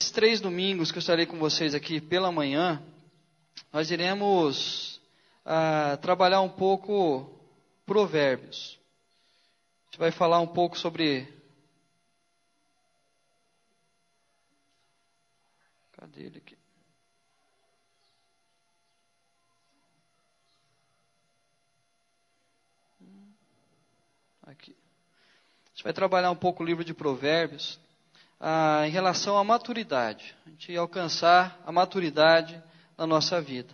Esses 3 domingos que eu estarei com vocês aqui pela manhã, nós iremos trabalhar um pouco Provérbios. A gente vai falar um pouco sobre... Cadê ele aqui? Aqui. A gente vai trabalhar um pouco o livro de Provérbios em relação à maturidade. A gente alcançar a maturidade na nossa vida.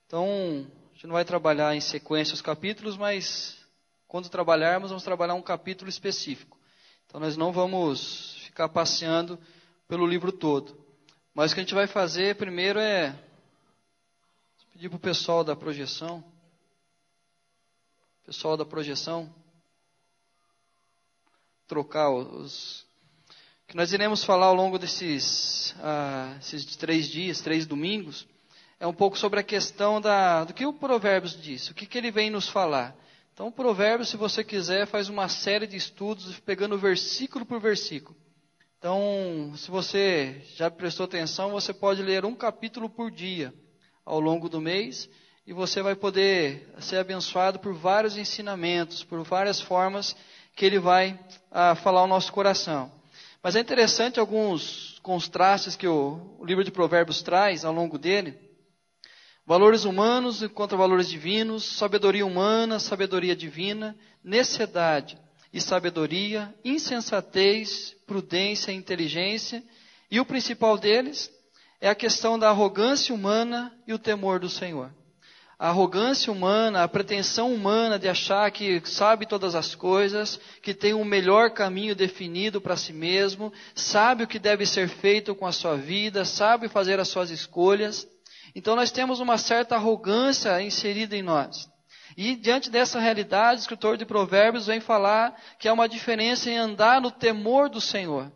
Então, a gente não vai trabalhar em sequência os capítulos, mas quando trabalharmos, vamos trabalhar um capítulo específico. Então, nós não vamos ficar passeando pelo livro todo. Mas o que a gente vai fazer primeiro é pedir para o pessoal da projeção. Pessoal da projeção, trocar os... que nós iremos falar ao longo esses 3 dias, 3 domingos, é um pouco sobre a questão do que o Provérbios diz, o que ele vem nos falar. Então, o Provérbios, se você quiser, faz uma série de estudos, pegando versículo por versículo. Então, se você já prestou atenção, você pode ler um capítulo por dia, ao longo do mês, e você vai poder ser abençoado por vários ensinamentos, por várias formas que ele vai falar ao nosso coração. Mas é interessante alguns contrastes que o livro de Provérbios traz ao longo dele. Valores humanos contra valores divinos, sabedoria humana, sabedoria divina, necessidade e sabedoria, insensatez, prudência e inteligência. E o principal deles é a questão da arrogância humana e o temor do Senhor. A arrogância humana, a pretensão humana de achar que sabe todas as coisas, que tem um melhor caminho definido para si mesmo, sabe o que deve ser feito com a sua vida, sabe fazer as suas escolhas. Então nós temos uma certa arrogância inserida em nós. E diante dessa realidade, o escritor de Provérbios vem falar que há uma diferença em andar no temor do Senhor.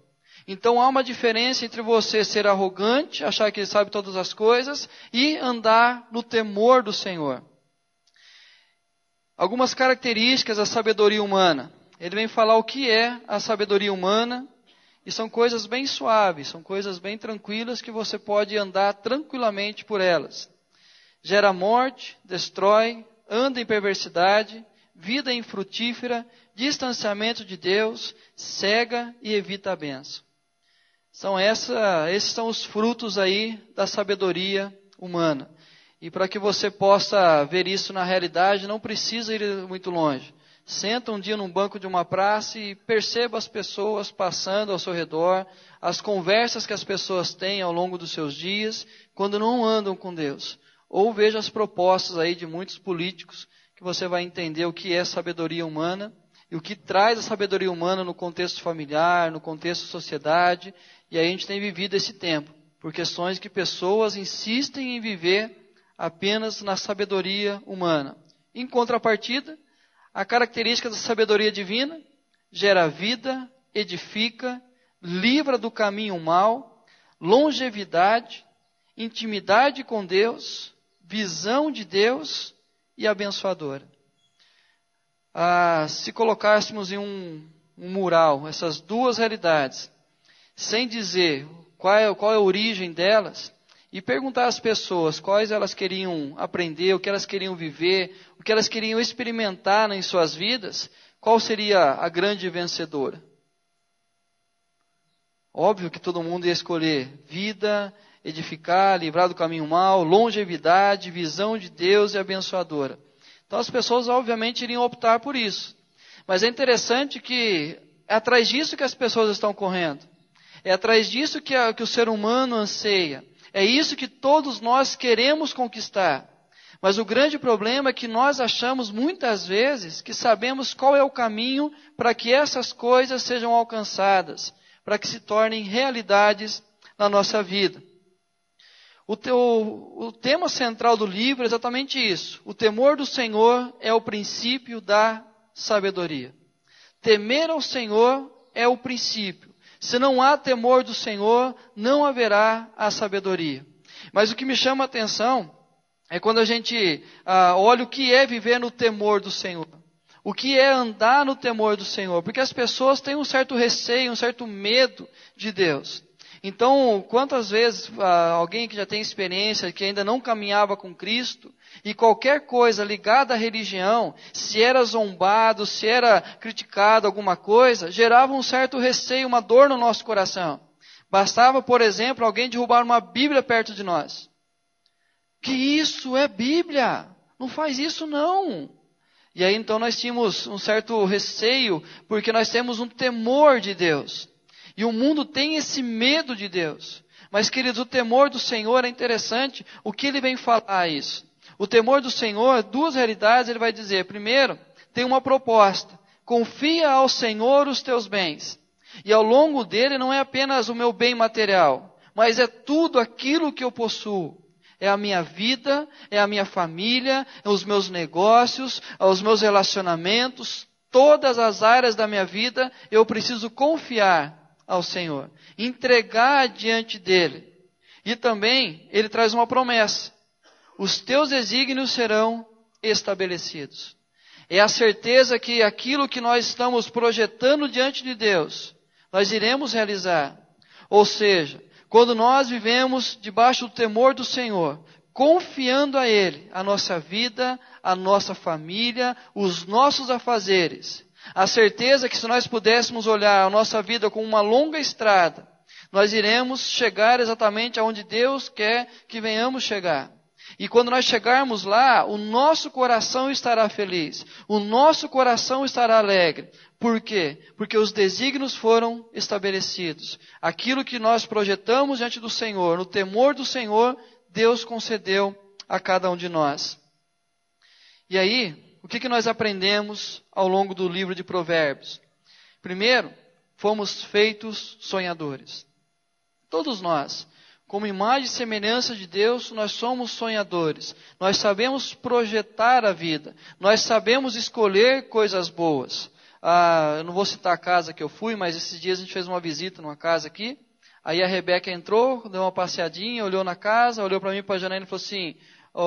Então há uma diferença entre você ser arrogante, achar que ele sabe todas as coisas, e andar no temor do Senhor. Algumas características da sabedoria humana. Ele vem falar o que é a sabedoria humana, e são coisas bem suaves, são coisas bem tranquilas que você pode andar tranquilamente por elas. Gera morte, destrói, anda em perversidade, vida infrutífera, distanciamento de Deus, cega e evita a bênção. Esses são os frutos aí da sabedoria humana. E para que você possa ver isso na realidade, não precisa ir muito longe. Senta um dia num banco de uma praça e perceba as pessoas passando ao seu redor, as conversas que as pessoas têm ao longo dos seus dias, quando não andam com Deus. Ou veja as propostas aí de muitos políticos, que você vai entender o que é sabedoria humana, e o que traz a sabedoria humana no contexto familiar, no contexto sociedade. E aí a gente tem vivido esse tempo, por questões que pessoas insistem em viver apenas na sabedoria humana. Em contrapartida, a característica da sabedoria divina gera vida, edifica, livra do caminho mau, longevidade, intimidade com Deus, visão de Deus e abençoadora. Se colocássemos em um mural essas duas realidades, sem dizer qual é a origem delas, e perguntar às pessoas quais elas queriam aprender, o que elas queriam viver, o que elas queriam experimentar em suas vidas, qual seria a grande vencedora? Óbvio que todo mundo ia escolher vida, edificar, livrar do caminho mau, longevidade, visão de Deus e abençoadora. Então as pessoas obviamente iriam optar por isso. Mas é interessante que é atrás disso que as pessoas estão correndo. É atrás disso que o ser humano anseia. É isso que todos nós queremos conquistar. Mas o grande problema é que nós achamos muitas vezes que sabemos qual é o caminho para que essas coisas sejam alcançadas, para que se tornem realidades na nossa vida. O tema central do livro é exatamente isso. O temor do Senhor é o princípio da sabedoria. Temer ao Senhor é o princípio. Se não há temor do Senhor, não haverá a sabedoria. Mas o que me chama a atenção é quando a gente olha o que é viver no temor do Senhor. O que é andar no temor do Senhor? Porque as pessoas têm um certo receio, um certo medo de Deus. Então, quantas vezes alguém que já tem experiência, que ainda não caminhava com Cristo, e qualquer coisa ligada à religião, se era zombado, se era criticado alguma coisa, gerava um certo receio, uma dor no nosso coração. Bastava, por exemplo, alguém derrubar uma Bíblia perto de nós. Que isso é Bíblia? Não faz isso não. E aí então nós tínhamos um certo receio, porque nós temos um temor de Deus. E o mundo tem esse medo de Deus. Mas, queridos, o temor do Senhor é interessante. O que ele vem falar isso? O temor do Senhor, duas realidades, ele vai dizer. Primeiro, tem uma proposta. Confia ao Senhor os teus bens. E ao longo dele não é apenas o meu bem material, mas é tudo aquilo que eu possuo. É a minha vida, é a minha família, é os meus negócios, é os meus relacionamentos. Todas as áreas da minha vida eu preciso confiar ao Senhor, entregar diante dele. E também ele traz uma promessa: os teus desígnios serão estabelecidos. É a certeza que aquilo que nós estamos projetando diante de Deus, nós iremos realizar. Ou seja, quando nós vivemos debaixo do temor do Senhor, confiando a Ele, a nossa vida, a nossa família, os nossos afazeres, a certeza que se nós pudéssemos olhar a nossa vida como uma longa estrada, nós iremos chegar exatamente aonde Deus quer que venhamos chegar. E quando nós chegarmos lá, o nosso coração estará feliz, o nosso coração estará alegre. Por quê? Porque os desígnios foram estabelecidos. Aquilo que nós projetamos diante do Senhor, no temor do Senhor, Deus concedeu a cada um de nós. E aí, o que nós aprendemos ao longo do livro de Provérbios? Primeiro, fomos feitos sonhadores. Todos nós, como imagem e semelhança de Deus, nós somos sonhadores. Nós sabemos projetar a vida. Nós sabemos escolher coisas boas. Eu não vou citar a casa que eu fui, mas esses dias a gente fez uma visita numa casa aqui. Aí a Rebeca entrou, deu uma passeadinha, olhou na casa, olhou para mim, para a janela e falou assim: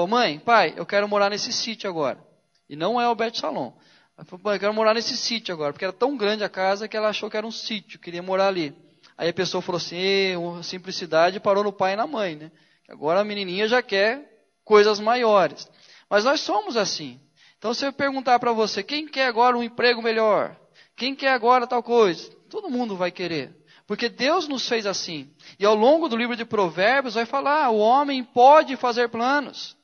mãe, pai, eu quero morar nesse sítio agora. E não é o Bet Shalom. Ela falou: pai, eu quero morar nesse sítio agora. Porque era tão grande a casa que ela achou que era um sítio, queria morar ali. Aí a pessoa falou assim, simplicidade, parou no pai e na mãe, né? Agora a menininha já quer coisas maiores. Mas nós somos assim. Então se eu perguntar para você, quem quer agora um emprego melhor? Quem quer agora tal coisa? Todo mundo vai querer. Porque Deus nos fez assim. E ao longo do livro de Provérbios vai falar, o homem pode fazer planos.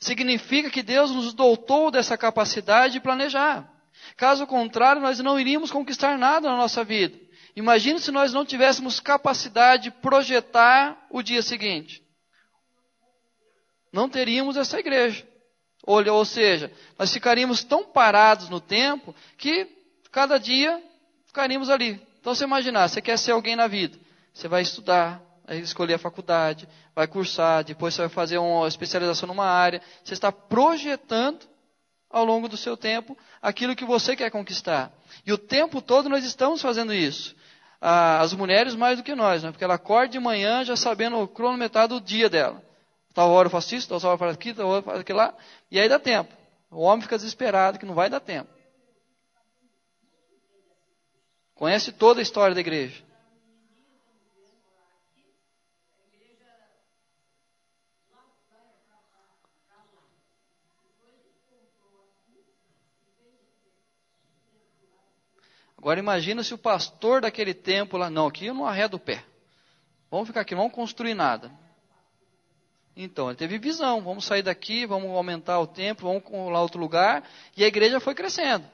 Significa que Deus nos dotou dessa capacidade de planejar. Caso contrário, nós não iríamos conquistar nada na nossa vida. Imagine se nós não tivéssemos capacidade de projetar o dia seguinte. Não teríamos essa igreja. Ou seja, nós ficaríamos tão parados no tempo que cada dia ficaríamos ali. Então você imaginar, você quer ser alguém na vida. Você vai estudar, vai escolher a faculdade, vai cursar, depois você vai fazer uma especialização numa área. Você está projetando ao longo do seu tempo aquilo que você quer conquistar. E o tempo todo nós estamos fazendo isso. As mulheres mais do que nós, né? Porque ela acorda de manhã já sabendo cronometrar do dia dela. Tal hora eu faço isso, tal hora eu faço aquilo, tal hora eu faço aquilo lá. E aí dá tempo. O homem fica desesperado que não vai dar tempo. Conhece toda a história da igreja. Agora imagina se o pastor daquele tempo lá, não, aqui eu não arredo o pé. Vamos ficar aqui, não vamos construir nada. Então, ele teve visão, vamos sair daqui, vamos aumentar o templo, vamos lá outro lugar. E a igreja foi crescendo.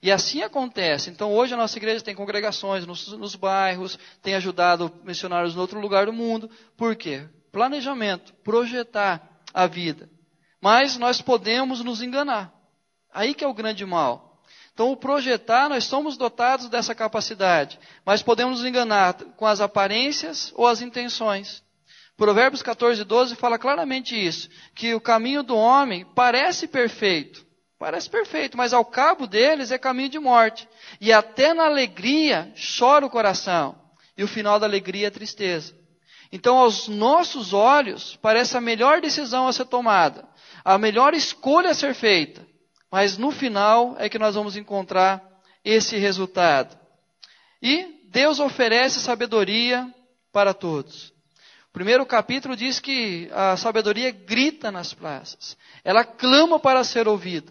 E assim acontece. Então, hoje a nossa igreja tem congregações nos bairros, tem ajudado missionários em outro lugar do mundo. Por quê? Planejamento, projetar a vida. Mas nós podemos nos enganar. Aí que é o grande mal. Então, o projetar, nós somos dotados dessa capacidade, mas podemos nos enganar com as aparências ou as intenções. Provérbios 14:12 fala claramente isso, que o caminho do homem parece perfeito, mas ao cabo deles é caminho de morte. E até na alegria chora o coração, e o final da alegria é tristeza. Então, aos nossos olhos, parece a melhor decisão a ser tomada, a melhor escolha a ser feita. Mas no final é que nós vamos encontrar esse resultado. E Deus oferece sabedoria para todos. O primeiro capítulo diz que a sabedoria grita nas praças. Ela clama para ser ouvida.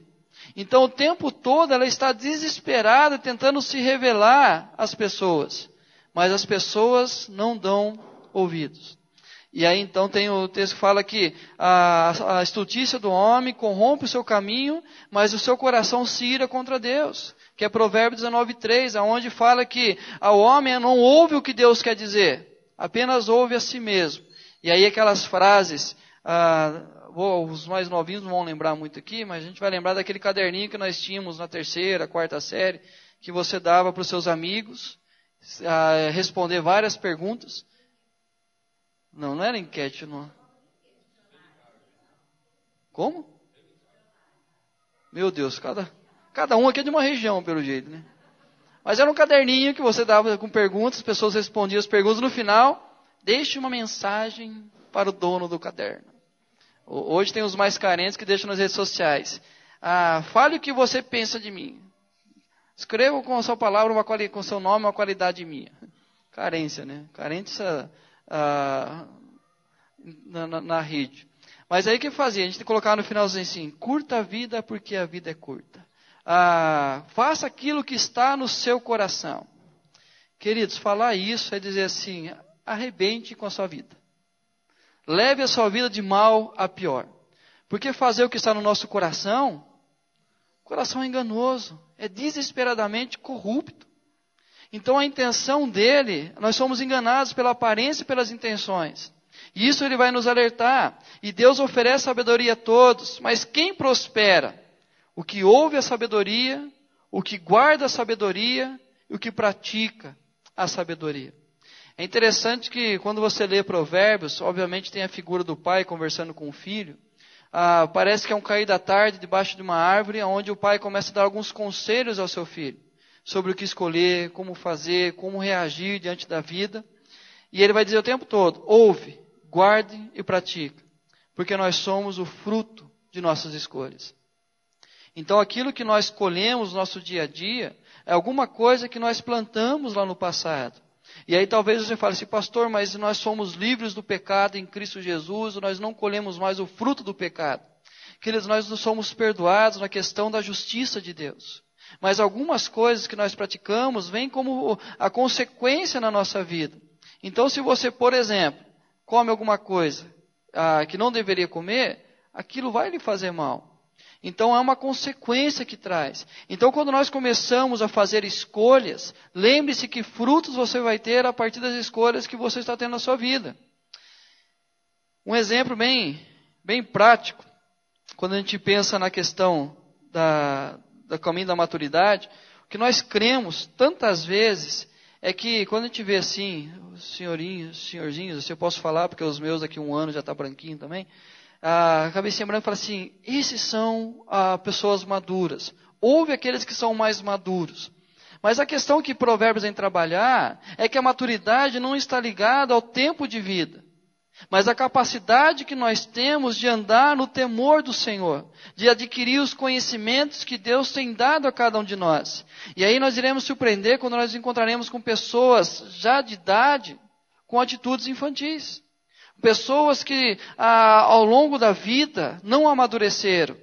Então, o tempo todo, ela está desesperada, tentando se revelar às pessoas. Mas as pessoas não dão ouvidos. E aí, então, tem o texto que fala que a estultícia do homem corrompe o seu caminho, mas o seu coração se ira contra Deus. Que é Provérbios 19:3, onde fala que o homem não ouve o que Deus quer dizer, apenas ouve a si mesmo. E aí aquelas frases, os mais novinhos não vão lembrar muito aqui, mas a gente vai lembrar daquele caderninho que nós tínhamos na 3ª, 4ª série, que você dava para os seus amigos, responder várias perguntas. Não era enquete, não. Como? Meu Deus, cada um aqui é de uma região, pelo jeito, né? Mas era um caderninho que você dava com perguntas, as pessoas respondiam as perguntas. No final, deixe uma mensagem para o dono do caderno. Hoje tem os mais carentes que deixam nas redes sociais. Fale o que você pensa de mim. Escreva com a sua palavra, com o seu nome, uma qualidade minha. Carência, né? Carência na rede. Mas aí o que fazia? A gente colocava no finalzinho assim, curta a vida porque a vida é curta. Faça aquilo que está no seu coração. Queridos, falar isso é dizer assim, arrebente com a sua vida. Leve a sua vida de mal a pior. Porque fazer o que está no nosso coração é enganoso, é desesperadamente corrupto. Então a intenção dele, nós somos enganados pela aparência e pelas intenções. E isso ele vai nos alertar. E Deus oferece sabedoria a todos. Mas quem prospera? O que ouve a sabedoria, o que guarda a sabedoria e o que pratica a sabedoria. É interessante que quando você lê Provérbios, obviamente tem a figura do pai conversando com o filho. Parece que é um cair da tarde debaixo de uma árvore, onde o pai começa a dar alguns conselhos ao seu filho. Sobre o que escolher, como fazer, como reagir diante da vida. E ele vai dizer o tempo todo, ouve, guarde e pratica. Porque nós somos o fruto de nossas escolhas. Então aquilo que nós colhemos no nosso dia a dia, é alguma coisa que nós plantamos lá no passado. E aí talvez você fale assim, pastor, mas nós somos livres do pecado em Cristo Jesus, nós não colhemos mais o fruto do pecado. Queridos, nós não somos perdoados na questão da justiça de Deus. Mas algumas coisas que nós praticamos vêm como a consequência na nossa vida. Então se você, por exemplo, come alguma coisa que não deveria comer, aquilo vai lhe fazer mal. Então é uma consequência que traz. Então quando nós começamos a fazer escolhas, lembre-se que frutos você vai ter a partir das escolhas que você está tendo na sua vida. Um exemplo bem prático, quando a gente pensa na questão do caminho da maturidade, o que nós cremos tantas vezes é que quando a gente vê assim, senhorzinhos, se eu posso falar, porque os meus daqui a 1 ano já está branquinho também, a cabecinha branca fala assim, esses são pessoas maduras. Houve aqueles que são mais maduros. Mas a questão que Provérbios vem trabalhar é que a maturidade não está ligada ao tempo de vida, mas a capacidade que nós temos de andar no temor do Senhor, de adquirir os conhecimentos que Deus tem dado a cada um de nós. E aí nós iremos surpreender quando nós encontraremos com pessoas já de idade com atitudes infantis. Pessoas que ao longo da vida não amadureceram.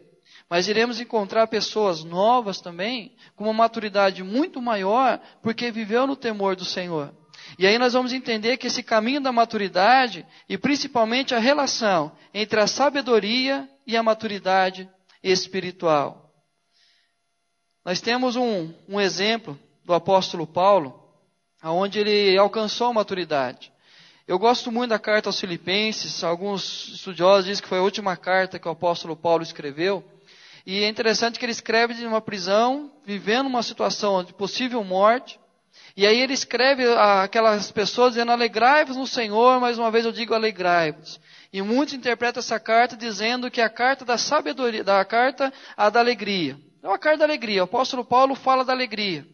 Mas iremos encontrar pessoas novas também, com uma maturidade muito maior, porque viveu no temor do Senhor. E aí nós vamos entender que esse caminho da maturidade, e principalmente a relação entre a sabedoria e a maturidade espiritual. Nós temos um exemplo do apóstolo Paulo, onde ele alcançou a maturidade. Eu gosto muito da carta aos Filipenses, alguns estudiosos dizem que foi a última carta que o apóstolo Paulo escreveu. E é interessante que ele escreve de uma prisão, vivendo uma situação de possível morte. E aí ele escreve aquelas pessoas dizendo, alegrai-vos no Senhor, mais uma vez eu digo alegrai-vos. E muitos interpretam essa carta dizendo que é a carta da sabedoria, da carta da alegria. É uma carta da alegria, o apóstolo Paulo fala da alegria.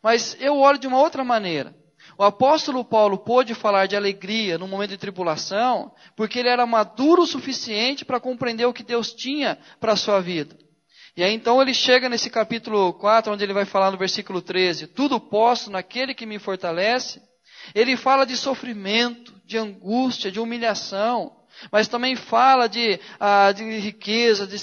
Mas eu olho de uma outra maneira. O apóstolo Paulo pôde falar de alegria no momento de tribulação, porque ele era maduro o suficiente para compreender o que Deus tinha para a sua vida. E aí então ele chega nesse capítulo 4, onde ele vai falar no versículo 13, tudo posso naquele que me fortalece. Ele fala de sofrimento, de angústia, de humilhação, mas também fala de riqueza, de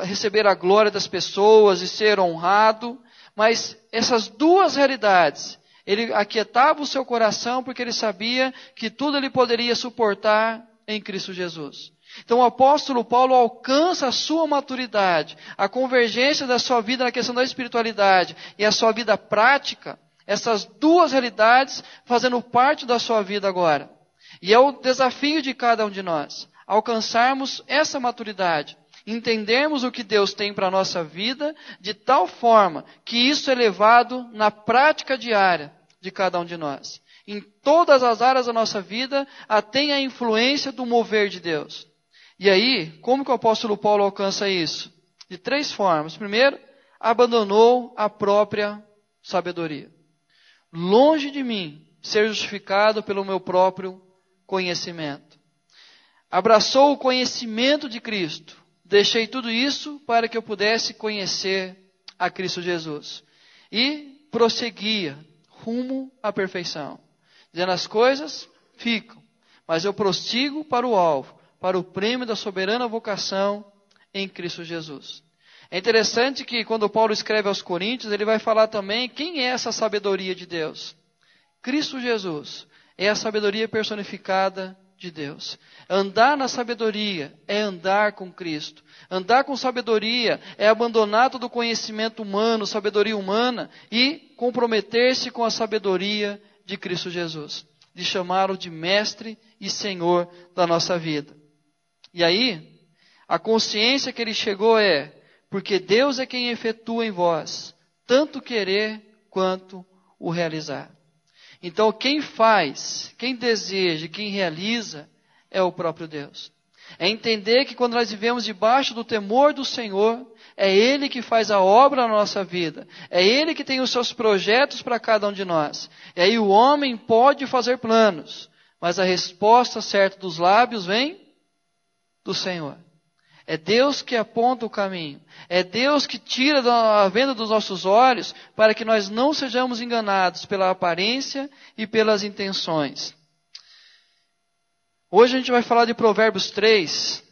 receber a glória das pessoas, de ser honrado. Mas essas duas realidades, ele aquietava o seu coração porque ele sabia que tudo ele poderia suportar em Cristo Jesus. Então o apóstolo Paulo alcança a sua maturidade, a convergência da sua vida na questão da espiritualidade e a sua vida prática, essas duas realidades fazendo parte da sua vida agora. E é o desafio de cada um de nós, alcançarmos essa maturidade, entendermos o que Deus tem para a nossa vida, de tal forma que isso é levado na prática diária de cada um de nós. Em todas as áreas da nossa vida, tem a influência do mover de Deus. E aí, como que o apóstolo Paulo alcança isso? De 3 formas. Primeiro, abandonou a própria sabedoria. Longe de mim ser justificado pelo meu próprio conhecimento. Abraçou o conhecimento de Cristo. Deixei tudo isso para que eu pudesse conhecer a Cristo Jesus. E prosseguia rumo à perfeição. Dizendo, as coisas ficam, mas eu prossigo para o alvo, para o prêmio da soberana vocação em Cristo Jesus. É interessante que quando Paulo escreve aos Coríntios, ele vai falar também quem é essa sabedoria de Deus. Cristo Jesus é a sabedoria personificada de Deus. Andar na sabedoria é andar com Cristo. Andar com sabedoria é abandonar todo o conhecimento humano, sabedoria humana, e comprometer-se com a sabedoria de Cristo Jesus. De chamá-lo de mestre e senhor da nossa vida. E aí, a consciência que ele chegou é, porque Deus é quem efetua em vós, tanto querer quanto o realizar. Então, quem faz, quem deseja, quem realiza, é o próprio Deus. É entender que quando nós vivemos debaixo do temor do Senhor, é Ele que faz a obra na nossa vida. É Ele que tem os seus projetos para cada um de nós. E aí o homem pode fazer planos, mas a resposta certa dos lábios vem do Senhor. É Deus que aponta o caminho. É Deus que tira a venda dos nossos olhos para que nós não sejamos enganados pela aparência e pelas intenções. Hoje a gente vai falar de Provérbios 3,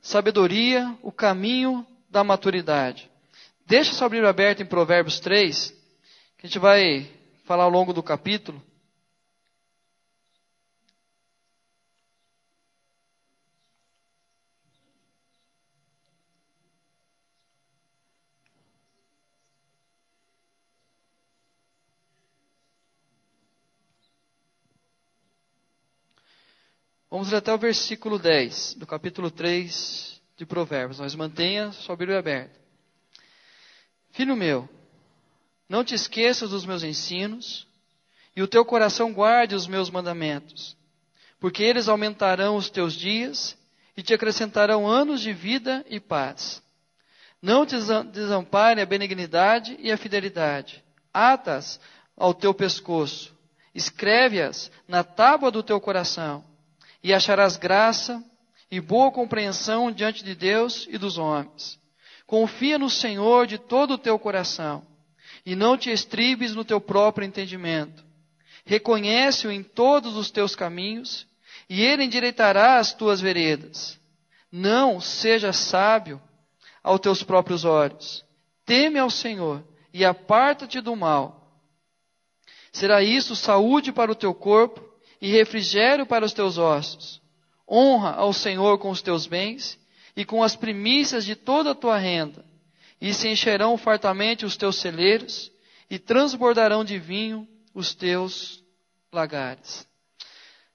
sabedoria, o caminho da maturidade. Deixa sua Bíblia aberta em Provérbios 3, que a gente vai falar ao longo do capítulo. Vamos ler até o versículo 10, do capítulo 3 de Provérbios. Mas mantenha sua Bíblia aberta. Filho meu, não te esqueças dos meus ensinos, e o teu coração guarde os meus mandamentos, porque eles aumentarão os teus dias, e te acrescentarão anos de vida e paz. Não te desampare a benignidade e a fidelidade. Ata-as ao teu pescoço, escreve-as na tábua do teu coração, e acharás graça e boa compreensão diante de Deus e dos homens. Confia no Senhor de todo o teu coração, e não te estribes no teu próprio entendimento. Reconhece-o em todos os teus caminhos, e ele endireitará as tuas veredas. Não seja sábio aos teus próprios olhos. Teme ao Senhor, e aparta-te do mal. Será isso saúde para o teu corpo, e refrigério para os teus ossos. Honra ao Senhor com os teus bens e com as primícias de toda a tua renda, e se encherão fartamente os teus celeiros, e transbordarão de vinho os teus lagares.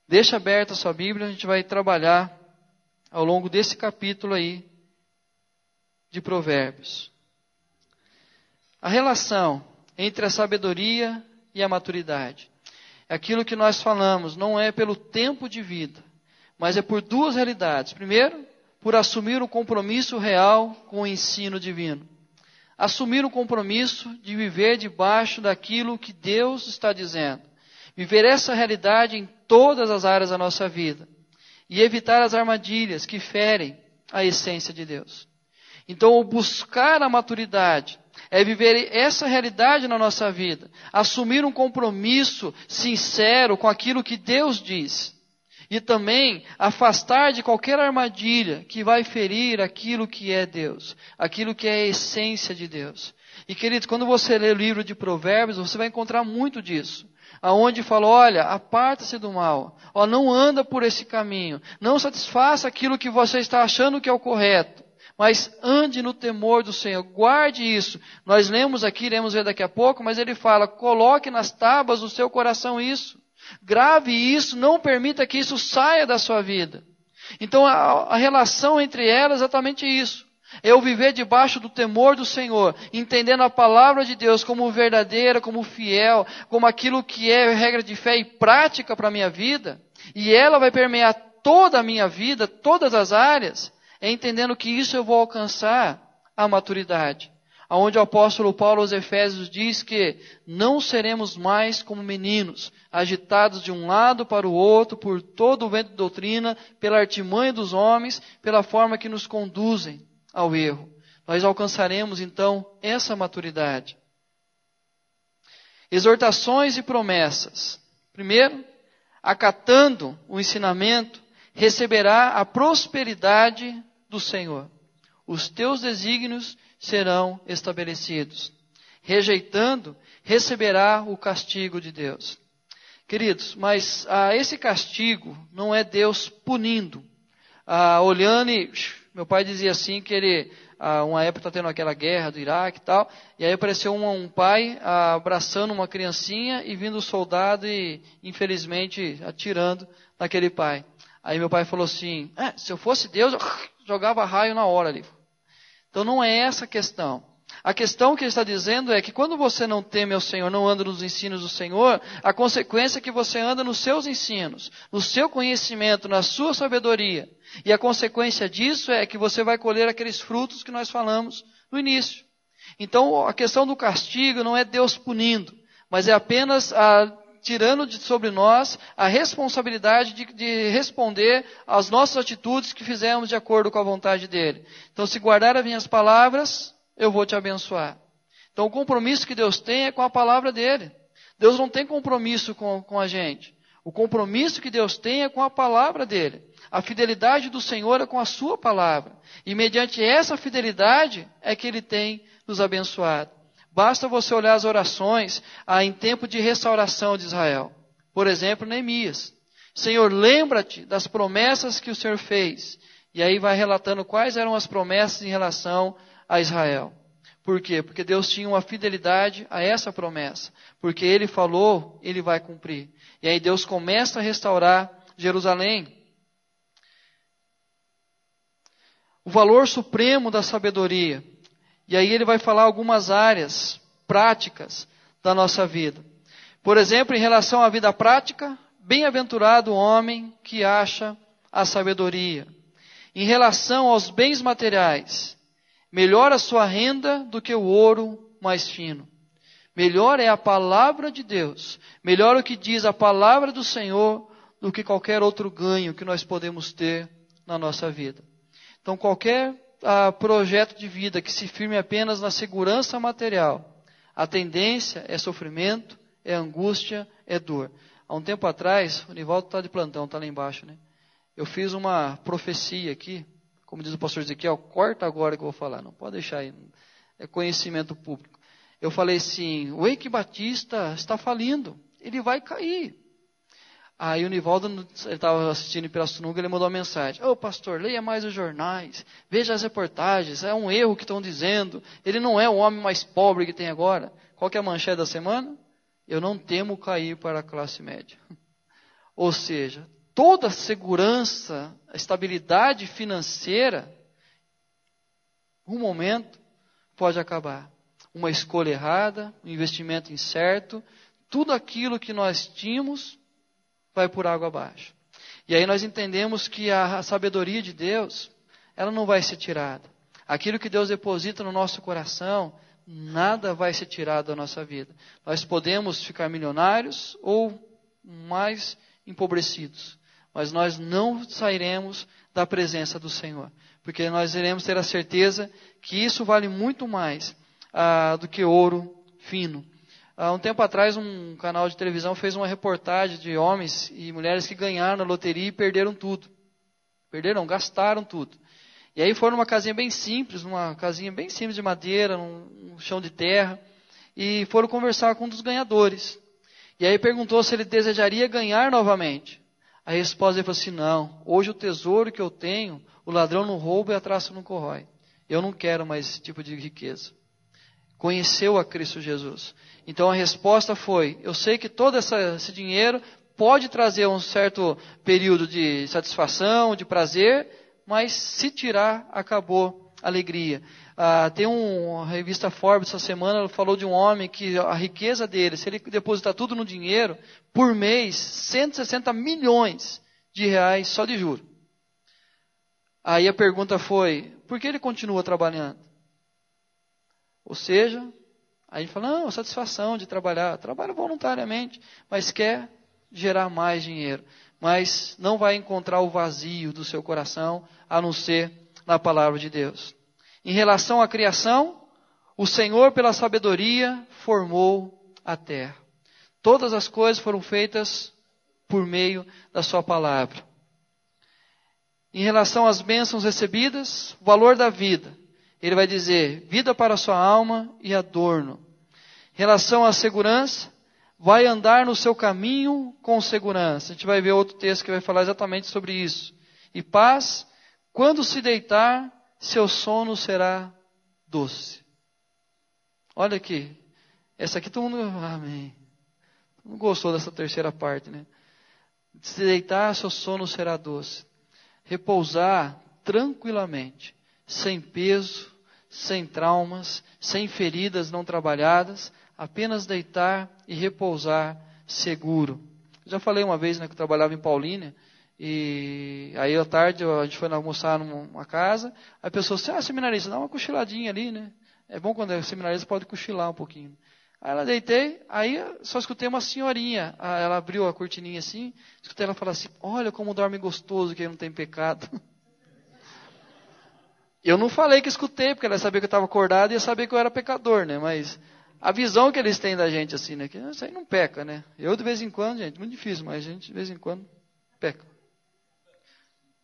Deixa aberta a sua Bíblia, a gente vai trabalhar ao longo desse capítulo aí de Provérbios. A relação entre a sabedoria e a maturidade. Aquilo que nós falamos não é pelo tempo de vida, mas é por duas realidades. Primeiro, por assumir um compromisso real com o ensino divino. Assumir um compromisso de viver debaixo daquilo que Deus está dizendo. Viver essa realidade em todas as áreas da nossa vida. E evitar as armadilhas que ferem a essência de Deus. Então, o buscar a maturidade É viver essa realidade na nossa vida. Assumir um compromisso sincero com aquilo que Deus diz. E também afastar de qualquer armadilha que vai ferir aquilo que é Deus. Aquilo que é a essência de Deus. E queridos, quando você lê o livro de Provérbios, você vai encontrar muito disso. Aonde fala, olha, aparta-se do mal. Ó, não anda por esse caminho. Não satisfaça aquilo que você está achando que é o correto. Mas ande no temor do Senhor. Guarde isso. Nós lemos aqui, iremos ver daqui a pouco, mas ele fala, coloque nas tábuas do seu coração isso. Grave isso, não permita que isso saia da sua vida. Então a relação entre elas é exatamente isso. Eu viver debaixo do temor do Senhor, entendendo a palavra de Deus como verdadeira, como fiel, como aquilo que é regra de fé e prática para a minha vida, e ela vai permear toda a minha vida, todas as áreas, é entendendo que isso eu vou alcançar a maturidade. Onde o apóstolo Paulo aos Efésios diz que não seremos mais como meninos, agitados de um lado para o outro por todo o vento de doutrina, pela artimanha dos homens, pela forma que nos conduzem ao erro. Nós alcançaremos então essa maturidade. Exortações e promessas. Primeiro, acatando o ensinamento, receberá a prosperidade do Senhor. Os teus desígnios serão estabelecidos. Rejeitando, receberá o castigo de Deus. Queridos, mas esse castigo não é Deus punindo. Olhando e... Meu pai dizia assim que ele, uma época está tendo aquela guerra do Iraque e tal, e aí apareceu um pai abraçando uma criancinha e vindo o soldado e, infelizmente, atirando naquele pai. Aí meu pai falou assim, se eu fosse Deus, eu jogava raio na hora ali. Então não é essa a questão. A questão que ele está dizendo é que quando você não teme ao Senhor, não anda nos ensinos do Senhor, a consequência é que você anda nos seus ensinos, no seu conhecimento, na sua sabedoria. E a consequência disso é que você vai colher aqueles frutos que nós falamos no início. Então a questão do castigo não é Deus punindo, mas é apenas tirando sobre nós a responsabilidade de responder às nossas atitudes que fizemos de acordo com a vontade dEle. Então se guardar as minhas palavras, eu vou te abençoar. Então o compromisso que Deus tem é com a palavra dEle. Deus não tem compromisso com a gente. O compromisso que Deus tem é com a palavra dEle. A fidelidade do Senhor é com a sua palavra. E mediante essa fidelidade é que Ele tem nos abençoado. Basta você olhar as orações em tempo de restauração de Israel. Por exemplo, Neemias. Senhor, lembra-te das promessas que o Senhor fez. E aí vai relatando quais eram as promessas em relação a Israel. Por quê? Porque Deus tinha uma fidelidade a essa promessa. Porque Ele falou, Ele vai cumprir. E aí Deus começa a restaurar Jerusalém. O valor supremo da sabedoria. E aí ele vai falar algumas áreas práticas da nossa vida. Por exemplo, em relação à vida prática, bem-aventurado o homem que acha a sabedoria. Em relação aos bens materiais, melhor a sua renda do que o ouro mais fino. Melhor é a palavra de Deus. Melhor o que diz a palavra do Senhor do que qualquer outro ganho que nós podemos ter na nossa vida. Então, qualquer projeto de vida que se firme apenas na segurança material, a tendência é sofrimento, é angústia, é dor. Há um tempo atrás, o Nivaldo está de plantão, está lá embaixo, né? Eu fiz uma profecia aqui, como diz o pastor Ezequiel, corta agora que eu vou falar, não pode deixar aí, é conhecimento público. Eu falei assim, o Eike Batista está falindo, ele vai cair. Aí o Nivaldo, ele estava assistindo em Pirassununga, ele mandou uma mensagem. Pastor, leia mais os jornais, veja as reportagens, é um erro que estão dizendo. Ele não é o homem mais pobre que tem agora. Qual que é a manchete da semana? Eu não temo cair para a classe média. Ou seja, toda a segurança, a estabilidade financeira, um momento, pode acabar. Uma escolha errada, um investimento incerto, tudo aquilo que nós tínhamos vai por água abaixo. E aí nós entendemos que a sabedoria de Deus, ela não vai ser tirada. Aquilo que Deus deposita no nosso coração, nada vai ser tirado da nossa vida. Nós podemos ficar milionários ou mais empobrecidos, mas nós não sairemos da presença do Senhor, porque nós iremos ter a certeza que isso vale muito mais do que ouro fino. Há um tempo atrás, um canal de televisão fez uma reportagem de homens e mulheres que ganharam na loteria e perderam tudo. Gastaram tudo. E aí foram numa casinha bem simples de madeira, num chão de terra, e foram conversar com um dos ganhadores. E aí perguntou se ele desejaria ganhar novamente. A resposta dele falou assim: não, hoje o tesouro que eu tenho, o ladrão não rouba e a traça não corrói. Eu não quero mais esse tipo de riqueza. Conheceu a Cristo Jesus. Então a resposta foi: eu sei que todo esse dinheiro pode trazer um certo período de satisfação, de prazer, mas se tirar, acabou a alegria. Tem uma revista Forbes essa semana, falou de um homem que a riqueza dele, se ele depositar tudo no dinheiro, por mês, 160 milhões de reais só de juros. Aí a pergunta foi: por que ele continua trabalhando? Ou seja, aí a gente fala: não, satisfação de trabalhar, trabalha voluntariamente, mas quer gerar mais dinheiro. Mas não vai encontrar o vazio do seu coração, a não ser na palavra de Deus. Em relação à criação, o Senhor, pela sabedoria, formou a terra. Todas as coisas foram feitas por meio da sua palavra. Em relação às bênçãos recebidas, o valor da vida, ele vai dizer: vida para a sua alma e adorno. Em relação à segurança, vai andar no seu caminho com segurança. A gente vai ver outro texto que vai falar exatamente sobre isso. E paz, quando se deitar, seu sono será doce. Olha aqui. Essa aqui todo mundo... Amém. Não gostou dessa terceira parte, né? Se deitar, seu sono será doce. Repousar tranquilamente, sem peso, sem traumas, sem feridas não trabalhadas, apenas deitar e repousar seguro. Já falei uma vez, né, que eu trabalhava em Paulínia, e aí à tarde a gente foi almoçar numa casa, aí a pessoa disse: seminarista, dá uma cochiladinha ali, né? É bom quando é seminarista, pode cochilar um pouquinho. Aí ela deitei, aí só escutei uma senhorinha, ela abriu a cortininha assim, escutei ela falar assim: olha como dorme gostoso, que ele não tem pecado. Eu não falei que escutei, porque ela sabia que eu estava acordado e ia saber que eu era pecador, né? Mas a visão que eles têm da gente assim, né? Que isso aí não peca, né? Eu de vez em quando, gente, muito difícil, mas a gente de vez em quando peca.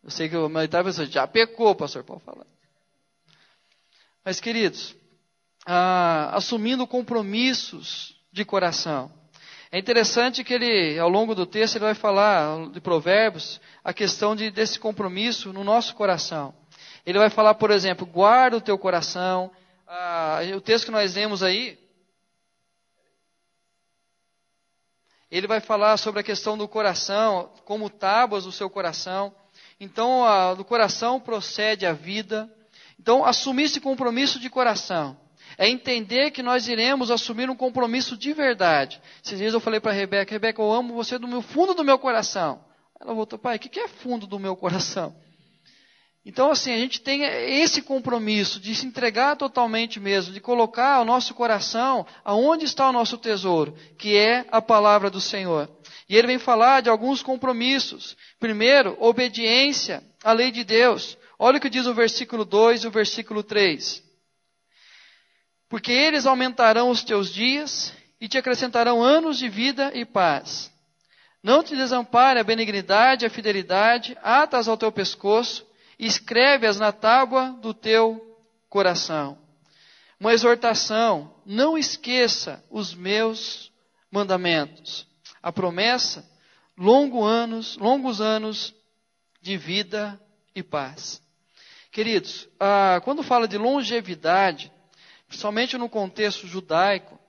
Eu sei que a maioria da pessoa já pecou, pastor Paulo falar. Mas queridos, assumindo compromissos de coração. É interessante que ele, ao longo do texto, ele vai falar de Provérbios, a questão desse compromisso no nosso coração. Ele vai falar, por exemplo, guarda o teu coração. O texto que nós lemos aí, ele vai falar sobre a questão do coração, como tábuas do seu coração. Então, do coração procede a vida. Então, assumir esse compromisso de coração é entender que nós iremos assumir um compromisso de verdade. Esses dias eu falei para a Rebeca: Rebeca, eu amo você do fundo do meu coração. Ela voltou: pai, o que é fundo do meu coração? Então, assim, a gente tem esse compromisso de se entregar totalmente mesmo, de colocar o nosso coração aonde está o nosso tesouro, que é a palavra do Senhor. E ele vem falar de alguns compromissos. Primeiro, obediência à lei de Deus. Olha o que diz o versículo 2 e o versículo 3. Porque eles aumentarão os teus dias e te acrescentarão anos de vida e paz. Não te desampare a benignidade e a fidelidade, atas ao teu pescoço, e escreve-as na tábua do teu coração. Uma exortação: não esqueça os meus mandamentos. A promessa: longos anos de vida e paz. Queridos, quando fala de longevidade, principalmente no contexto judaico,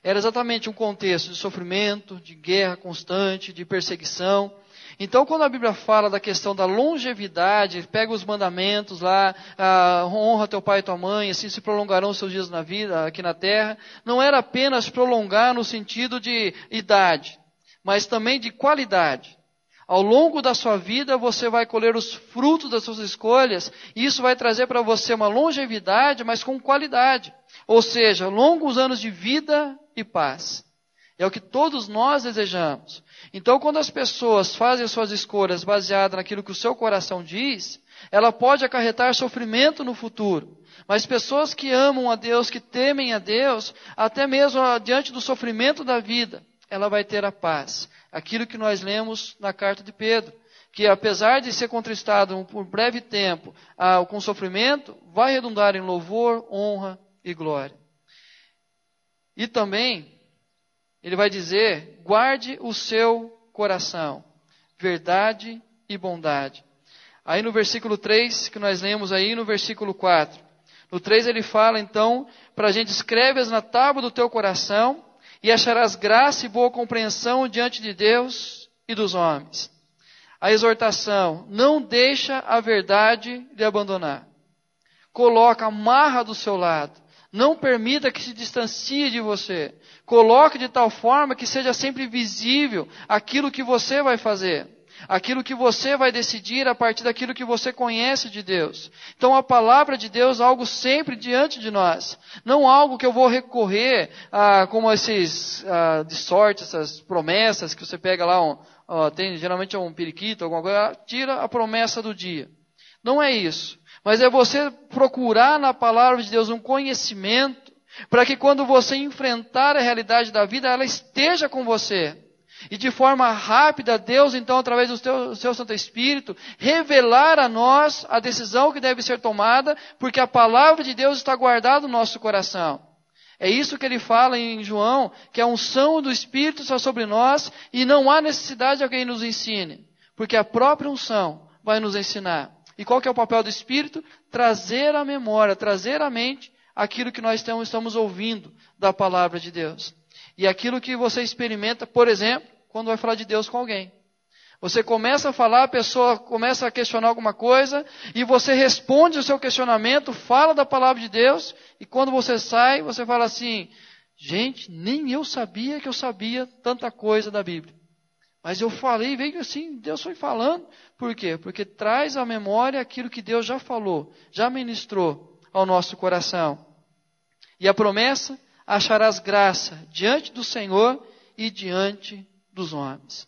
era exatamente um contexto de sofrimento, de guerra constante, de perseguição. Então, quando a Bíblia fala da questão da longevidade, pega os mandamentos lá, honra teu pai e tua mãe, assim se prolongarão os seus dias na vida, aqui na terra, não era apenas prolongar no sentido de idade, mas também de qualidade. Ao longo da sua vida, você vai colher os frutos das suas escolhas, e isso vai trazer para você uma longevidade, mas com qualidade. Ou seja, longos anos de vida e paz. É o que todos nós desejamos. Então, quando as pessoas fazem as suas escolhas baseadas naquilo que o seu coração diz, ela pode acarretar sofrimento no futuro. Mas pessoas que amam a Deus, que temem a Deus, até mesmo diante do sofrimento da vida, ela vai ter a paz. Aquilo que nós lemos na carta de Pedro, que apesar de ser contristado por breve tempo com sofrimento, vai redundar em louvor, honra e glória. E também, ele vai dizer, guarde o seu coração, verdade e bondade. Aí no versículo 3, que nós lemos aí, no versículo 4. No 3 ele fala então, para a gente, escreve-as na tábua do teu coração, e acharás graça e boa compreensão diante de Deus e dos homens. A exortação, não deixa a verdade lhe abandonar. Coloca, amarra do seu lado. Não permita que se distancie de você. Coloque de tal forma que seja sempre visível aquilo que você vai fazer. Aquilo que você vai decidir a partir daquilo que você conhece de Deus. Então a palavra de Deus é algo sempre diante de nós. Não algo que eu vou recorrer como esses de sorte, essas promessas que você pega lá, geralmente é um periquito, alguma coisa, tira a promessa do dia. Não é isso. Mas é você procurar na palavra de Deus um conhecimento para que quando você enfrentar a realidade da vida, ela esteja com você. E de forma rápida, Deus, então, através do seu Santo Espírito, revelar a nós a decisão que deve ser tomada, porque a palavra de Deus está guardada no nosso coração. É isso que ele fala em João, que a unção do Espírito está sobre nós e não há necessidade de alguém nos ensine, porque a própria unção vai nos ensinar. E qual que é o papel do Espírito? Trazer à memória, trazer à mente aquilo que nós estamos ouvindo da palavra de Deus. E aquilo que você experimenta, por exemplo, quando vai falar de Deus com alguém. Você começa a falar, a pessoa começa a questionar alguma coisa, e você responde o seu questionamento, fala da palavra de Deus, e quando você sai, você fala assim, gente, nem eu sabia que eu sabia tanta coisa da Bíblia. Mas eu falei, veio assim, Deus foi falando. Por quê? Porque traz à memória aquilo que Deus já falou, já ministrou ao nosso coração. E a promessa, acharás graça diante do Senhor e diante dos homens.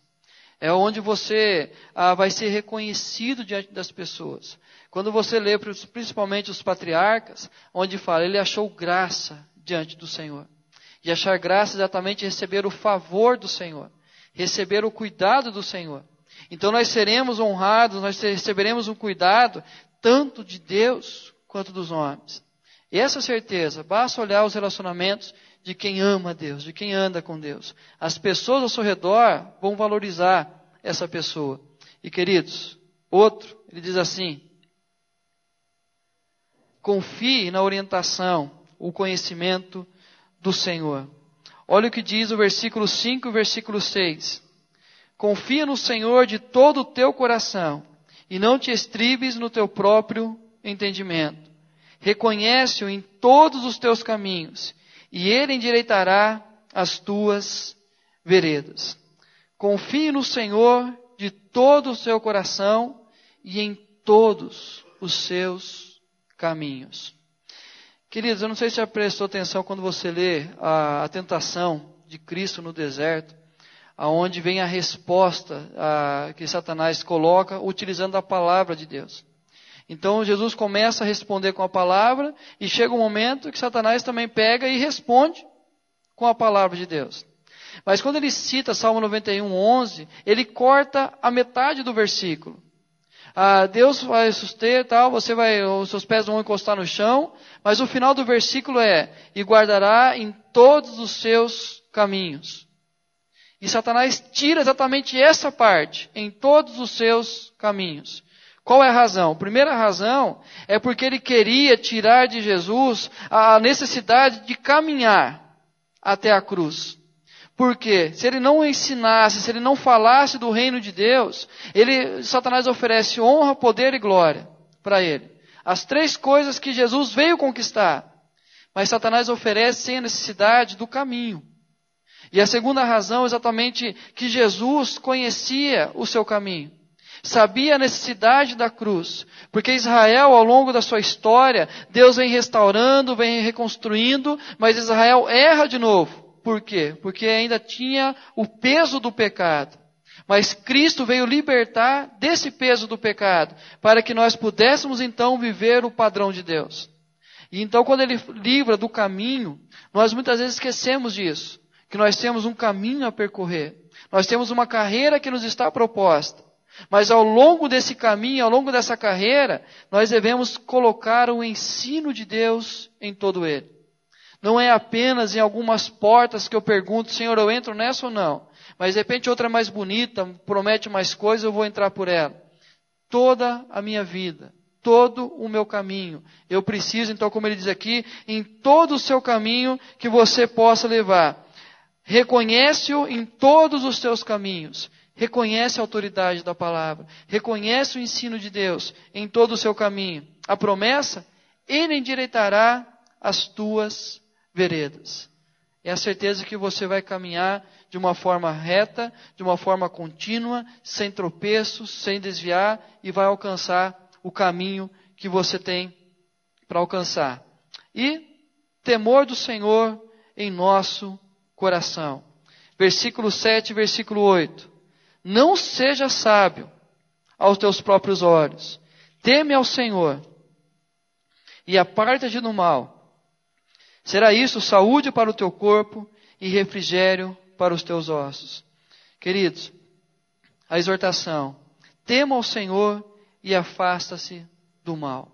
É onde você vai ser reconhecido diante das pessoas. Quando você lê principalmente os patriarcas, onde fala, ele achou graça diante do Senhor. E achar graça é exatamente receber o favor do Senhor. Receber o cuidado do Senhor. Então nós seremos honrados, nós receberemos um cuidado tanto de Deus quanto dos homens. E essa certeza, basta olhar os relacionamentos de quem ama Deus, de quem anda com Deus. As pessoas ao seu redor vão valorizar essa pessoa. E queridos, ele diz assim, confie na orientação, o conhecimento do Senhor. Olha o que diz o versículo 5 e o versículo 6. Confia no Senhor de todo o teu coração e não te estribes no teu próprio entendimento. Reconhece-o em todos os teus caminhos e ele endireitará as tuas veredas. Confie no Senhor de todo o seu coração e em todos os seus caminhos. Queridos, eu não sei se já prestou atenção quando você lê a tentação de Cristo no deserto, aonde vem a resposta que Satanás coloca utilizando a palavra de Deus. Então Jesus começa a responder com a palavra e chega um momento que Satanás também pega e responde com a palavra de Deus. Mas quando ele cita Salmo 91, 11, ele corta a metade do versículo. Deus vai suster, tal, os seus pés não vão encostar no chão, mas o final do versículo é, e guardará em todos os seus caminhos. E Satanás tira exatamente essa parte, em todos os seus caminhos. Qual é a razão? A primeira razão é porque ele queria tirar de Jesus a necessidade de caminhar até a cruz. Porque se ele não ensinasse, se ele não falasse do reino de Deus, Satanás oferece honra, poder e glória para ele. As três coisas que Jesus veio conquistar. Mas Satanás oferece sem a necessidade do caminho. E a segunda razão é exatamente que Jesus conhecia o seu caminho. Sabia a necessidade da cruz. Porque Israel, ao longo da sua história, Deus vem restaurando, vem reconstruindo, mas Israel erra de novo. Por quê? Porque ainda tinha o peso do pecado. Mas Cristo veio libertar desse peso do pecado, para que nós pudéssemos então viver o padrão de Deus. E então quando Ele livra do caminho, nós muitas vezes esquecemos disso, que nós temos um caminho a percorrer. Nós temos uma carreira que nos está proposta. Mas ao longo desse caminho, ao longo dessa carreira, nós devemos colocar o ensino de Deus em todo ele. Não é apenas em algumas portas que eu pergunto, Senhor, eu entro nessa ou não? Mas de repente outra é mais bonita, promete mais coisas, eu vou entrar por ela. Toda a minha vida, todo o meu caminho, eu preciso, então, como ele diz aqui, em todo o seu caminho que você possa levar. Reconhece-o em todos os teus caminhos. Reconhece a autoridade da palavra. Reconhece o ensino de Deus em todo o seu caminho. A promessa, Ele endireitará as tuas veredas. É a certeza que você vai caminhar de uma forma reta, de uma forma contínua, sem tropeços, sem desviar, e vai alcançar o caminho que você tem para alcançar. E temor do Senhor em nosso coração. Versículo 7, versículo 8. Não seja sábio aos teus próprios olhos. Teme ao Senhor e aparta-te do mal. Será isso saúde para o teu corpo e refrigério para os teus ossos. Queridos, a exortação: tema ao Senhor e afasta-se do mal.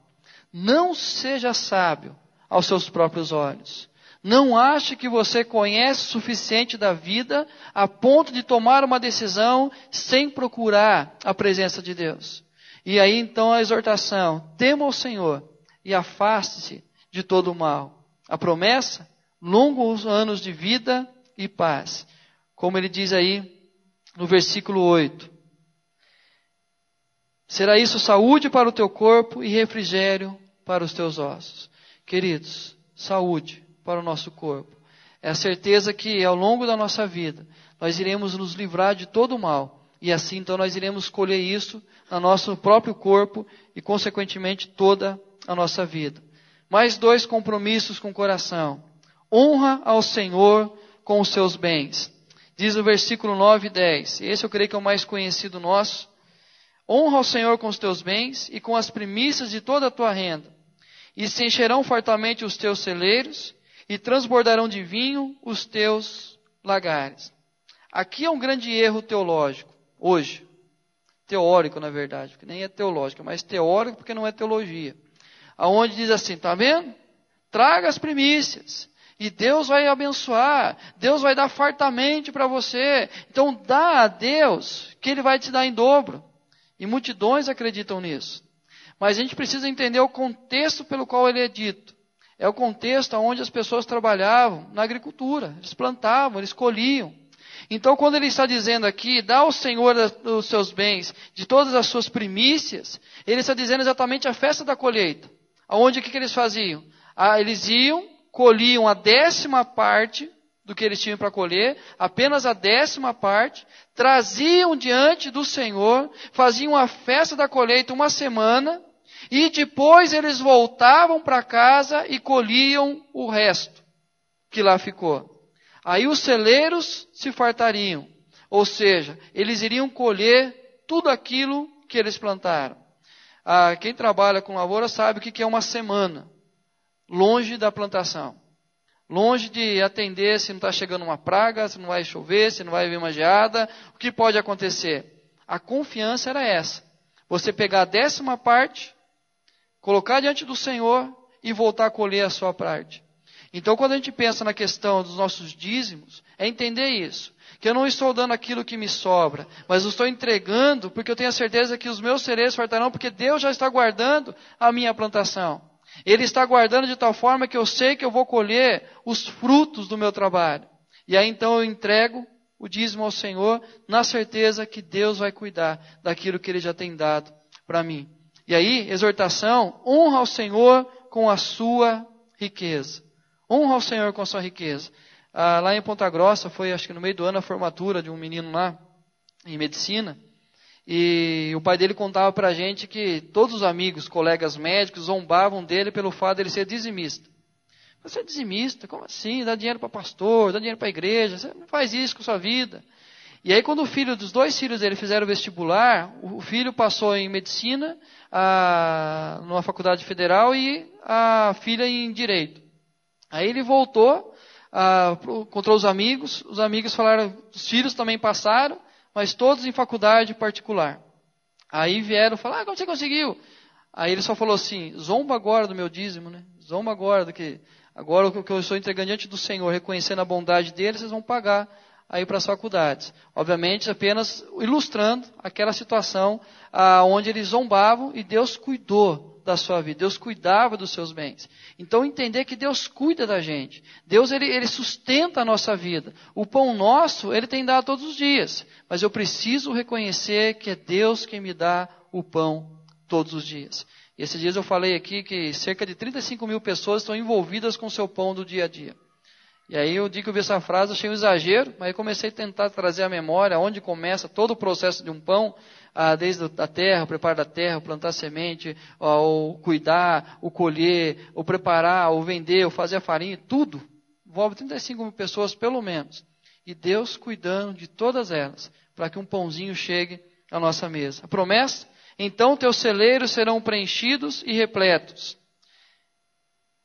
Não seja sábio aos seus próprios olhos. Não ache que você conhece o suficiente da vida a ponto de tomar uma decisão sem procurar a presença de Deus. E aí então a exortação: tema ao Senhor e afaste-se de todo o mal. A promessa: longos anos de vida e paz. Como ele diz aí no versículo 8. Será isso saúde para o teu corpo e refrigério para os teus ossos. Queridos, saúde para o nosso corpo. É a certeza que ao longo da nossa vida nós iremos nos livrar de todo o mal. E assim então nós iremos colher isso no nosso próprio corpo e consequentemente toda a nossa vida. Mais 2 compromissos com o coração. Honra ao Senhor com os seus bens. Diz o versículo 9 e 10. Esse eu creio que é o mais conhecido nosso. Honra ao Senhor com os teus bens e com as primícias de toda a tua renda. E se encherão fartamente os teus celeiros e transbordarão de vinho os teus lagares. Aqui é um grande erro teológico, hoje. Teórico, na verdade, porque nem é teológico, mas teórico porque não é teologia. Aonde diz assim, tá vendo? Traga as primícias e Deus vai abençoar, Deus vai dar fartamente para você. Então dá a Deus que Ele vai te dar em dobro. E multidões acreditam nisso. Mas a gente precisa entender o contexto pelo qual ele é dito. É o contexto onde as pessoas trabalhavam na agricultura. Eles plantavam, eles colhiam. Então, quando ele está dizendo aqui, dá ao Senhor os seus bens, de todas as suas primícias, ele está dizendo exatamente a festa da colheita. Onde o que eles faziam? Eles iam, colhiam a 10ª parte do que eles tinham para colher, apenas a 10ª parte, traziam diante do Senhor, faziam a festa da colheita uma semana, e depois eles voltavam para casa e colhiam o resto que lá ficou. Aí os celeiros se fartariam, ou seja, eles iriam colher tudo aquilo que eles plantaram. Quem trabalha com lavoura sabe o que é uma semana, longe da plantação. Longe de atender se não está chegando uma praga, se não vai chover, se não vai vir uma geada, o que pode acontecer? A confiança era essa. Você pegar a 10ª parte, colocar diante do Senhor e voltar a colher a sua parte. Então, quando a gente pensa na questão dos nossos dízimos, é entender isso. Que eu não estou dando aquilo que me sobra, mas eu estou entregando porque eu tenho a certeza que os meus celeiros fartarão, porque Deus já está guardando a minha plantação. Ele está guardando de tal forma que eu sei que eu vou colher os frutos do meu trabalho. E aí então eu entrego o dízimo ao Senhor, na certeza que Deus vai cuidar daquilo que Ele já tem dado para mim. E aí, exortação: honra ao Senhor com a sua riqueza. Honra ao Senhor com a sua riqueza. Lá em Ponta Grossa, foi acho que no meio do ano a formatura de um menino lá, em medicina. E o pai dele contava para a gente que todos os amigos, colegas médicos, zombavam dele pelo fato de ele ser dizimista. Você é dizimista, como assim? Dá dinheiro para pastor, dá dinheiro para a igreja, você não faz isso com a sua vida. E aí quando os dois filhos dele fizeram o vestibular, o filho passou em medicina, numa faculdade federal, e a filha em direito. Aí ele voltou, encontrou os amigos falaram, os filhos também passaram, mas todos em faculdade particular. Aí vieram falar, como você conseguiu? Aí ele só falou assim, zomba agora do meu dízimo, né? Zomba agora, agora o que eu estou entregando diante do Senhor, reconhecendo a bondade dele, vocês vão pagar aí para as faculdades. Obviamente, apenas ilustrando aquela situação onde eles zombavam e Deus cuidou da sua vida, Deus cuidava dos seus bens. Então, entender que Deus cuida da gente. Deus, ele sustenta a nossa vida. O pão nosso, ele tem dado todos os dias. Mas eu preciso reconhecer que é Deus quem me dá o pão todos os dias. E esses dias eu falei aqui que cerca de 35 mil pessoas estão envolvidas com o seu pão do dia a dia. E aí o dia que eu vi essa frase, achei um exagero, mas comecei a tentar trazer à memória onde começa todo o processo de um pão, desde a terra, o preparo da terra, o plantar semente, o cuidar, o colher, o preparar, o vender, o fazer a farinha, tudo. Envolve 35 mil pessoas pelo menos. E Deus cuidando de todas elas, para que um pãozinho chegue à nossa mesa. A promessa? Então teus celeiros serão preenchidos e repletos.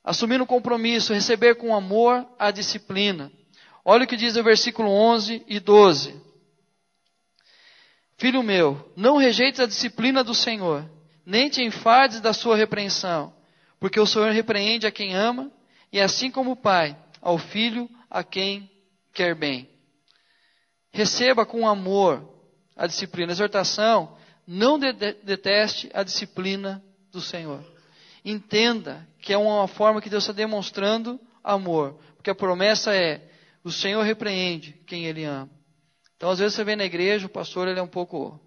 Assumir um compromisso, receber com amor a disciplina. Olha o que diz o versículo 11 e 12. Filho meu, não rejeites a disciplina do Senhor, nem te enfades da sua repreensão, porque o Senhor repreende a quem ama, e assim como o pai, ao filho a quem quer bem. Receba com amor a disciplina, a exortação, não deteste a disciplina do Senhor. Entenda que é uma forma que Deus está demonstrando amor. Porque a promessa é, o Senhor repreende quem Ele ama. Então, às vezes você vem na igreja, o pastor ele é um pouco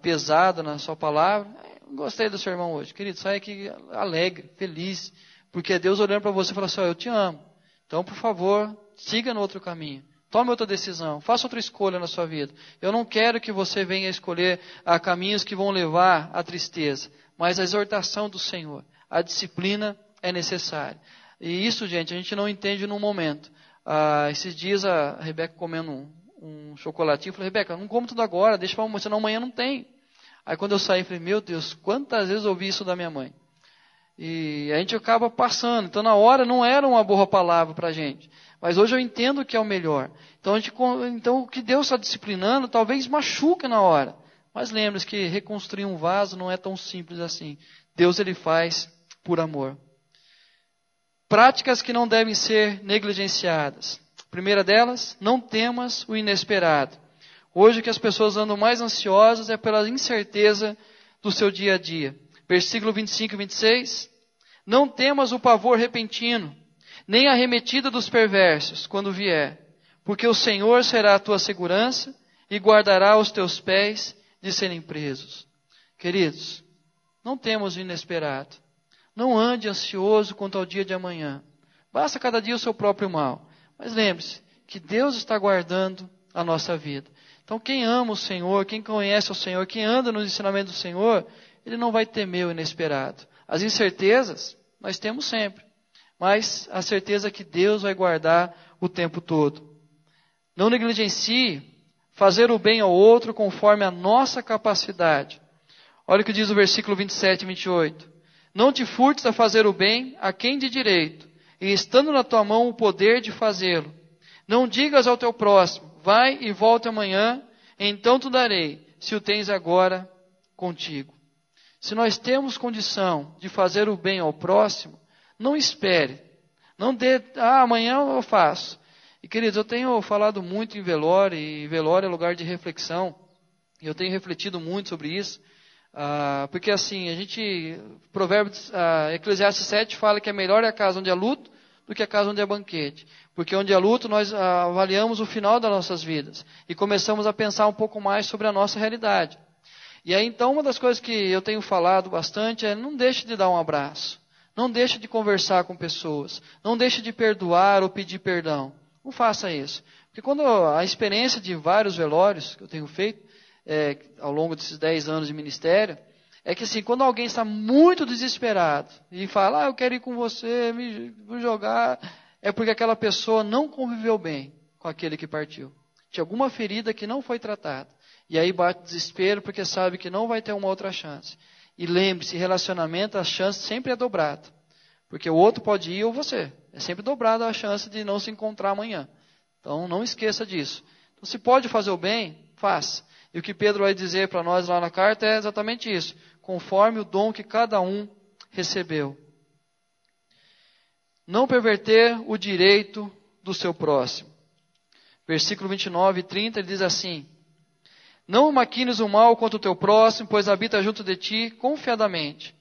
pesado na sua palavra. Não gostei do seu irmão hoje. Querido, sai aqui alegre, feliz. Porque é Deus olhando para você e falando assim, eu te amo. Então, por favor, siga no outro caminho. Tome outra decisão. Faça outra escolha na sua vida. Eu não quero que você venha escolher caminhos que vão levar à tristeza. Mas a exortação do Senhor. A disciplina é necessária. E isso, gente, a gente não entende num momento. Esses dias a Rebeca comendo um chocolatinho, eu falei, Rebeca, não como tudo agora, deixa para amanhã, senão amanhã não tem. Aí quando eu saí, eu falei, meu Deus, quantas vezes eu ouvi isso da minha mãe. E a gente acaba passando. Então na hora não era uma boa palavra para a gente. Mas hoje eu entendo que é o melhor. Então o que Deus está disciplinando talvez machuca na hora. Mas lembre-se que reconstruir um vaso não é tão simples assim. Deus ele faz por amor. Práticas que não devem ser negligenciadas. Primeira delas, não temas o inesperado. Hoje o que as pessoas andam mais ansiosas é pela incerteza do seu dia a dia. Versículo 25 e 26. Não temas o pavor repentino, nem a arremetida dos perversos, quando vier. Porque o Senhor será a tua segurança e guardará os teus pés de serem presos. Queridos, não temos o inesperado. Não ande ansioso quanto ao dia de amanhã. Basta cada dia o seu próprio mal. Mas lembre-se que Deus está guardando a nossa vida. Então quem ama o Senhor, quem conhece o Senhor, quem anda nos ensinamentos do Senhor, ele não vai temer o inesperado. As incertezas nós temos sempre. Mas a certeza é que Deus vai guardar o tempo todo. Não negligencie fazer o bem ao outro conforme a nossa capacidade. Olha o que diz o versículo 27 e 28. Não te furtes a fazer o bem a quem de direito, e estando na tua mão o poder de fazê-lo. Não digas ao teu próximo, vai e volta amanhã, então te darei, se o tens agora contigo. Se nós temos condição de fazer o bem ao próximo, não espere. Não dê, amanhã eu faço. E queridos, eu tenho falado muito em velório, e velório é lugar de reflexão, e eu tenho refletido muito sobre isso. Porque assim, Eclesiastes 7 fala que é melhor a casa onde há luto do que a casa onde há banquete. Porque onde há luto nós avaliamos o final das nossas vidas e começamos a pensar um pouco mais sobre a nossa realidade. E aí então uma das coisas que eu tenho falado bastante é não deixe de dar um abraço, não deixe de conversar com pessoas, não deixe de perdoar ou pedir perdão. Não faça isso. Porque quando a experiência de vários velórios que eu tenho feito, ao longo desses 10 anos de ministério, é que assim, quando alguém está muito desesperado e fala, eu quero ir com você, me jogar, é porque aquela pessoa não conviveu bem com aquele que partiu. Tinha alguma ferida que não foi tratada. E aí bate desespero porque sabe que não vai ter uma outra chance. E lembre-se, relacionamento, a chance sempre é dobrada. Porque o outro pode ir ou você. É sempre dobrada a chance de não se encontrar amanhã. Então não esqueça disso. Então, se pode fazer o bem, faça. E o que Pedro vai dizer para nós lá na carta é exatamente isso. Conforme o dom que cada um recebeu. Não perverter o direito do seu próximo. Versículo 29 e 30, ele diz assim: Não maquines o mal contra o teu próximo, pois habita junto de ti confiadamente.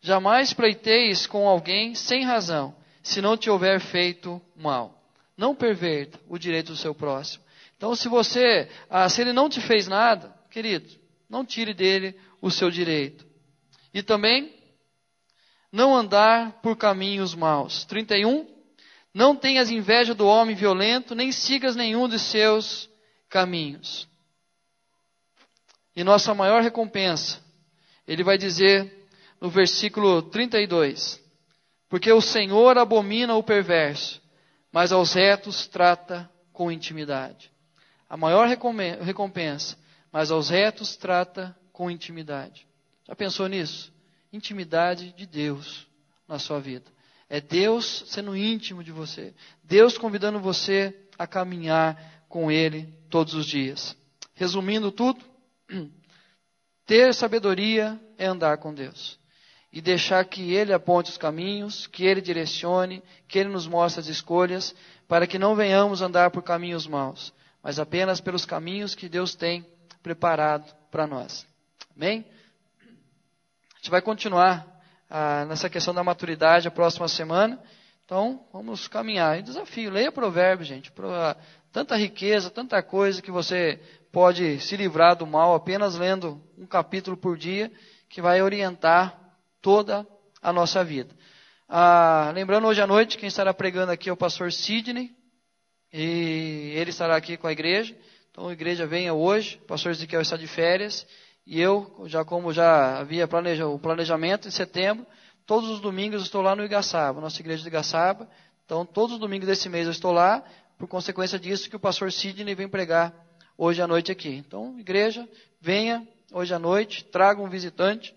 Jamais pleiteis com alguém sem razão, se não te houver feito mal. Não perverta o direito do seu próximo. Então, se ele não te fez nada, querido, não tire dele o seu direito. E também, não andar por caminhos maus. 31, não tenhas inveja do homem violento, nem sigas nenhum de seus caminhos. E nossa maior recompensa, ele vai dizer no versículo 32, porque o Senhor abomina o perverso, mas aos retos trata com intimidade. A maior recompensa, mas aos retos trata com intimidade. Já pensou nisso? Intimidade de Deus na sua vida. É Deus sendo íntimo de você. Deus convidando você a caminhar com Ele todos os dias. Resumindo tudo, ter sabedoria é andar com Deus. E deixar que Ele aponte os caminhos, que Ele direcione, que Ele nos mostre as escolhas, para que não venhamos andar por caminhos maus, mas apenas pelos caminhos que Deus tem preparado para nós. Amém? A gente vai continuar nessa questão da maturidade a próxima semana. Então, vamos caminhar. E desafio, leia Provérbios, gente. Tanta riqueza, tanta coisa que você pode se livrar do mal apenas lendo um capítulo por dia, que vai orientar toda a nossa vida. Lembrando, hoje à noite, quem estará pregando aqui é o pastor Sidney, e ele estará aqui com a igreja. Então, a igreja venha hoje, o pastor Ezequiel está de férias, e eu, como já havia o planejamento, em setembro, todos os domingos eu estou lá no Igaçaba, nossa igreja de Igaçaba. Então, todos os domingos desse mês eu estou lá, por consequência disso que o pastor Sidney vem pregar hoje à noite aqui. Então, igreja, venha hoje à noite, traga um visitante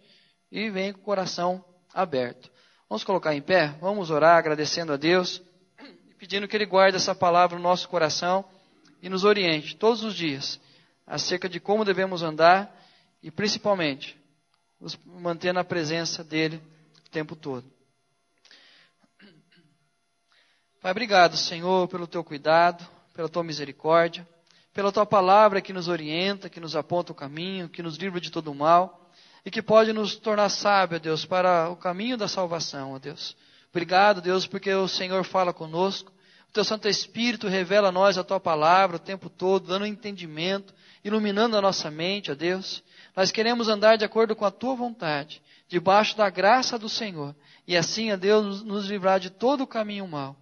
e venha com o coração aberto. Vamos colocar em pé, vamos orar agradecendo a Deus, pedindo que Ele guarde essa palavra no nosso coração e nos oriente todos os dias acerca de como devemos andar e principalmente nos manter na presença dEle o tempo todo. Pai, obrigado, Senhor, pelo Teu cuidado, pela Tua misericórdia, pela Tua palavra que nos orienta, que nos aponta o caminho, que nos livra de todo o mal e que pode nos tornar sábios, Deus, para o caminho da salvação, ó Deus. Obrigado, Deus, porque o Senhor fala conosco. O Teu Santo Espírito revela a nós a Tua palavra o tempo todo, dando entendimento, iluminando a nossa mente, ó Deus. Nós queremos andar de acordo com a Tua vontade, debaixo da graça do Senhor. E assim, ó Deus, nos livrar de todo o caminho mau.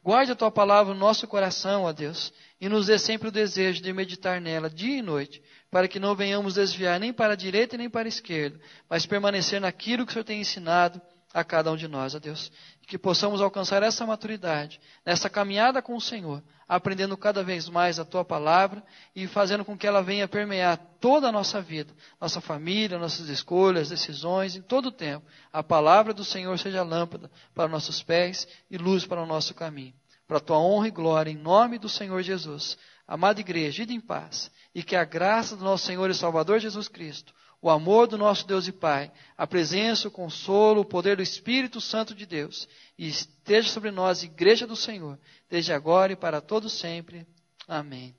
Guarde a Tua palavra no nosso coração, ó Deus, e nos dê sempre o desejo de meditar nela dia e noite, para que não venhamos desviar nem para a direita nem para a esquerda, mas permanecer naquilo que o Senhor tem ensinado a cada um de nós, ó Deus. E que possamos alcançar essa maturidade, nessa caminhada com o Senhor, aprendendo cada vez mais a Tua palavra e fazendo com que ela venha permear toda a nossa vida, nossa família, nossas escolhas, decisões, em todo o tempo. A palavra do Senhor seja lâmpada para nossos pés e luz para o nosso caminho. Para a Tua honra e glória, em nome do Senhor Jesus. Amada igreja, ide em paz, e que a graça do nosso Senhor e Salvador Jesus Cristo, o amor do nosso Deus e Pai, a presença, o consolo, o poder do Espírito Santo de Deus, e esteja sobre nós, igreja do Senhor, desde agora e para todo sempre. Amém.